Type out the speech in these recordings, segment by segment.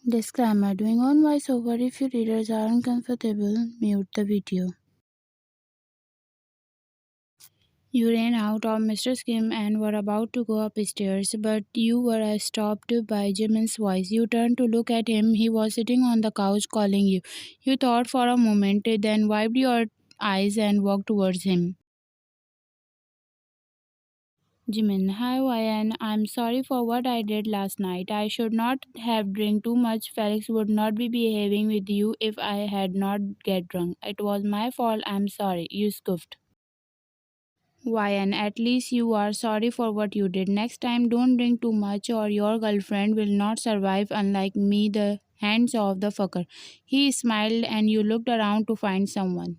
Disclaimer: doing on voiceover. If your readers are uncomfortable, mute the video. You ran out of Mr. Skim and were about to go upstairs, but you were stopped by Jimin's voice. You turned to look at him. He was sitting on the couch calling you. You thought for a moment, then wiped your eyes and walked towards him. Jimin: hi Ryan, I'm sorry for what I did last night. I should not have drank too much. Felix would not be behaving with you if I had not get drunk. It was my fault. I'm sorry. You scoffed. Ryan, at least you are sorry for what you did. Next time, don't drink too much or your girlfriend will not survive, unlike me, the hands off the fucker. He smiled and you looked around to find someone.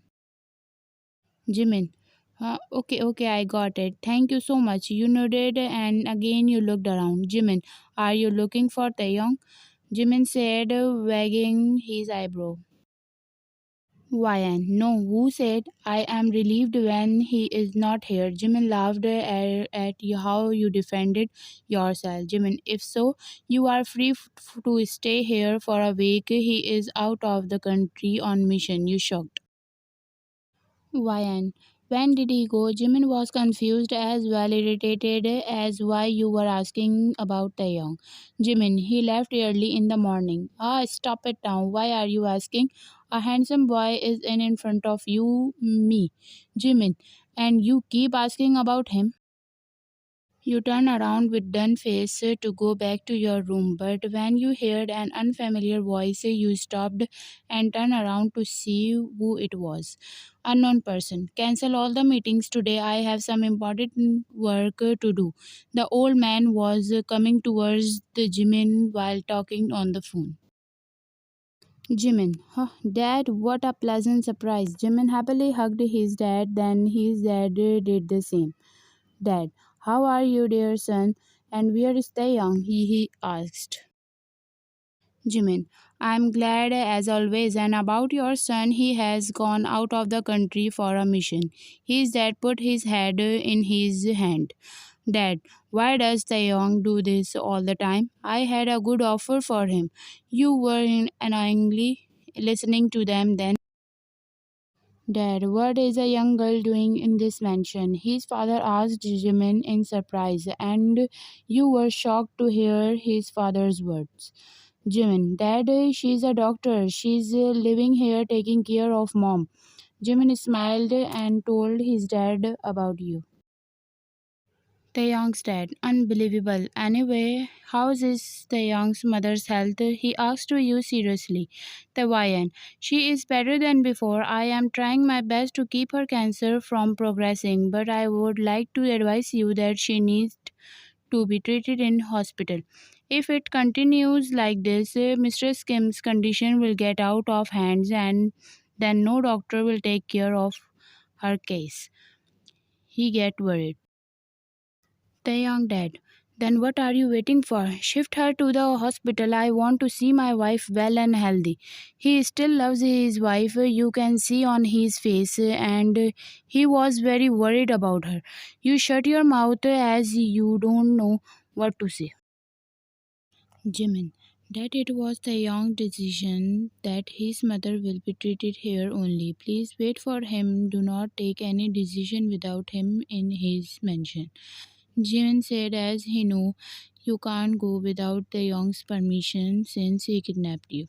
Jimin: okay, I got it. Thank you so much. You nodded and again you looked around. Jimin: are you looking for Taehyung? Jimin said, wagging his eyebrow. Ryan: no, who said? I am relieved when he is not here. Jimin laughed at how you defended yourself. Jimin: if so, you are free to stay here for a week. He is out of the country on mission. You shocked. Ryan: when did he go? Jimin was confused as well irritated as why you were asking about Taeyong. Jimin: he left early in the morning. Ah, stop it now. Why are you asking? A handsome boy is in front of you, me. Jimin: and you keep asking about him. You turn around with done face to go back to your room, but when you heard an unfamiliar voice, you stopped and turned around to see who it was. Unknown person: cancel all the meetings today. I have some important work to do. The old man was coming towards the Jimin while talking on the phone. Jimin: Dad, what a pleasant surprise. Jimin happily hugged his dad, then his dad did the same. Dad: how are you, dear son? And where is Taeyang? He asked. Jimin: I'm glad as always. And about your son, he has gone out of the country for a mission. His dad put his head in his hand. Dad, why does Taeyong do this all the time? I had a good offer for him. You were annoyingly listening to them then. Dad, what is a young girl doing in this mansion? His father asked Jimin in surprise, and you were shocked to hear his father's words. Jimin: Dad, she's a doctor. She's living here taking care of mom. Jimin smiled and told his dad about you. Taeyong's dad: unbelievable. Anyway, how's Taeyong's mother's health? He asked you seriously. Taehyung: she is better than before. I am trying my best to keep her cancer from progressing, but I would like to advise you that she needs to be treated in hospital. If it continues like this, Mr. Skim's condition will get out of hands and then no doctor will take care of her case. He get worried. Taeyong dad: then what are you waiting for? Shift her to the hospital. I want to see my wife well and healthy. He still loves his wife, you can see on his face, and he was very worried about her. You shut your mouth as you don't know what to say. Jimin: that it was the young decision that his mother will be treated here only. Please wait for him. Do not take any decision without him in his mansion. Jimin said as he knew you can't go without the young's permission since he kidnapped you.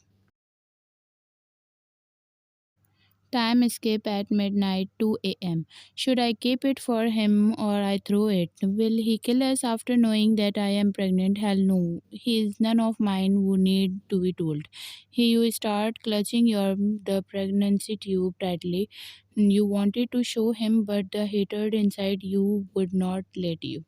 Time skip at midnight 2 a.m. Should I keep it for him or I throw it? Will he kill us after knowing that I am pregnant? Hell no. He is none of mine who need to be told. You start clutching the pregnancy tube tightly. You wanted to show him, but the hatred inside you would not let you.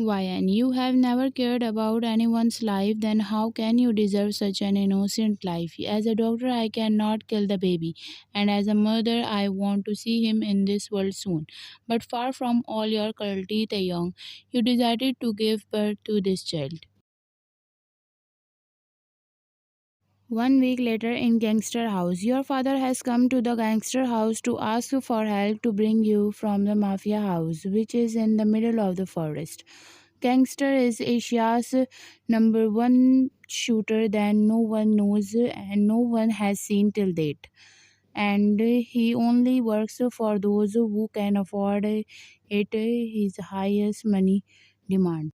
Why, and you have never cared about anyone's life, then how can you deserve such an innocent life? As a doctor, I cannot kill the baby, and as a mother, I want to see him in this world soon. But far from all your cruelty, Taeyong, you decided to give birth to this child. 1 week later in Gangster House, your father has come to the gangster house to ask for help to bring you from the mafia house, which is in the middle of the forest. Gangster is Asia's number one shooter that no one knows and no one has seen till date. And he only works for those who can afford it, his highest money demand.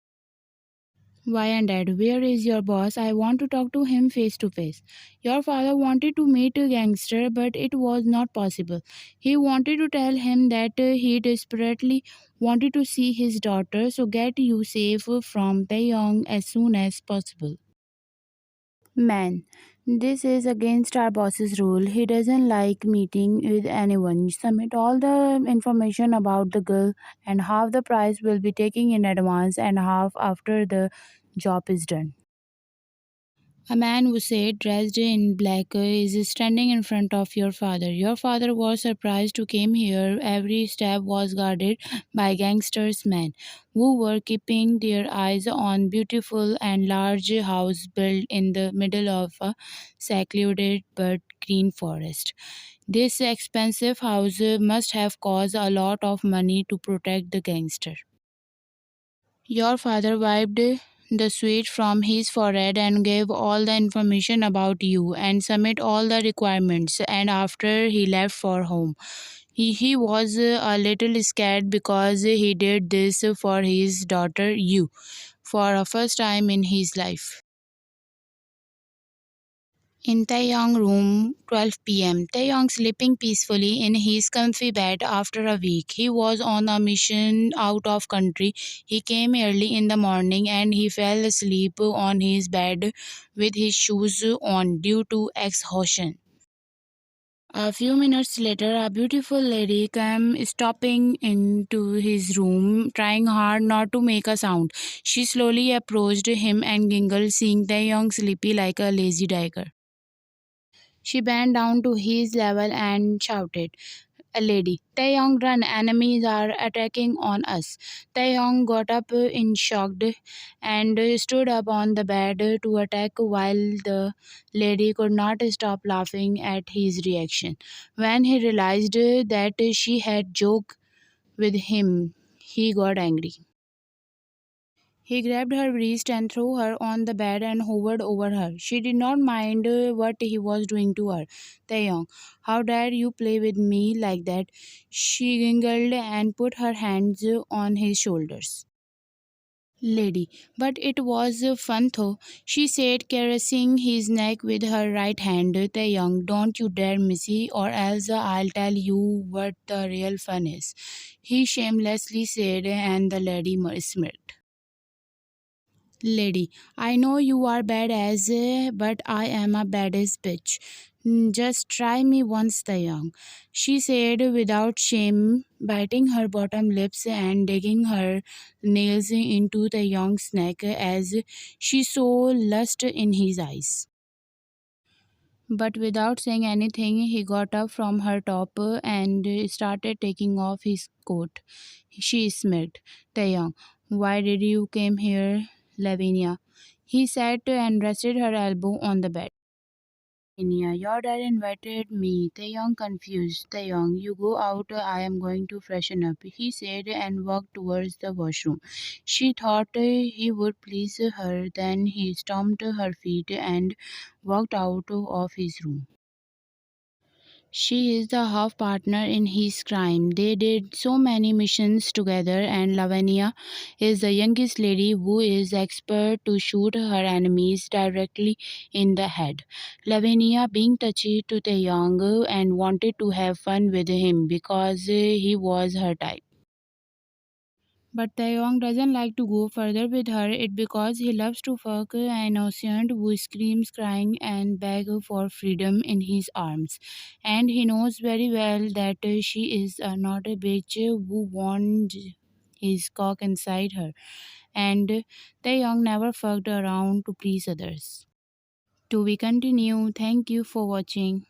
Why and Dad, where is your boss? I want to talk to him face to face. Your father wanted to meet a gangster, but it was not possible. He wanted to tell him that he desperately wanted to see his daughter, so get you safe from Taehyung as soon as possible. Man, this is against our boss's rule. He doesn't like meeting with anyone. Submit all the information about the girl, and half the price will be taken in advance and half after the job is done. A man who said dressed in black is standing in front of your father. Your father was surprised to came here. Every step was guarded by gangsters men who were keeping their eyes on beautiful and large house built in the middle of a secluded but green forest. This expensive house must have cost a lot of money to protect the gangster. Your father wiped the sweat from his forehead and gave all the information about you and submit all the requirements. And after he left for home, he was a little scared because he did this for his daughter, you, for a first time in his life. In Taehyung room, 12 p.m. Taehyung sleeping peacefully in his comfy bed after a week. He was on a mission out of country. He came early in the morning and he fell asleep on his bed with his shoes on due to exhaustion. A few minutes later, a beautiful lady came stopping into his room, trying hard not to make a sound. She slowly approached him and giggled, seeing Taehyung sleepy like a lazy tiger. She bent down to his level and shouted, "A lady, Taeyong, run! Enemies are attacking on us." Taeyong got up in shocked and stood up on the bed to attack while the lady could not stop laughing at his reaction. When he realized that she had joked with him, he got angry. He grabbed her wrist and threw her on the bed and hovered over her. She did not mind what he was doing to her. Taeyong, how dare you play with me like that? She giggled and put her hands on his shoulders. Lady, but it was fun though. She said, caressing his neck with her right hand. Taeyong, don't you dare, missy, or else I'll tell you what the real fun is. He shamelessly said, and the lady smirked. Lady, I know you are bad as, but I am a badass bitch. Just try me once, the young. She said without shame, biting her bottom lips and digging her nails into the young's neck as she saw lust in his eyes. But without saying anything, he got up from her top and started taking off his coat. She smirked. Taeyang, why did you came here, Lavinia? He sat and rested her elbow on the bed. Lavinia, your dad invited me. Taeyang confused. Taeyang, you go out. I am going to freshen up, he said and walked towards the washroom. She thought he would please her. Then he stomped her feet and walked out of his room. She is the half partner in his crime. They did so many missions together, and Lavania is the youngest lady who is expert to shoot her enemies directly in the head. Lavania being touchy to the young and wanted to have fun with him because he was her type. But Taeyong doesn't like to go further with her it because he loves to fuck an innocent who screams crying and beg for freedom in his arms. And he knows very well that she is not a bitch who wants his cock inside her. And Taeyong never fucked around to please others. To be continued. Thank you for watching.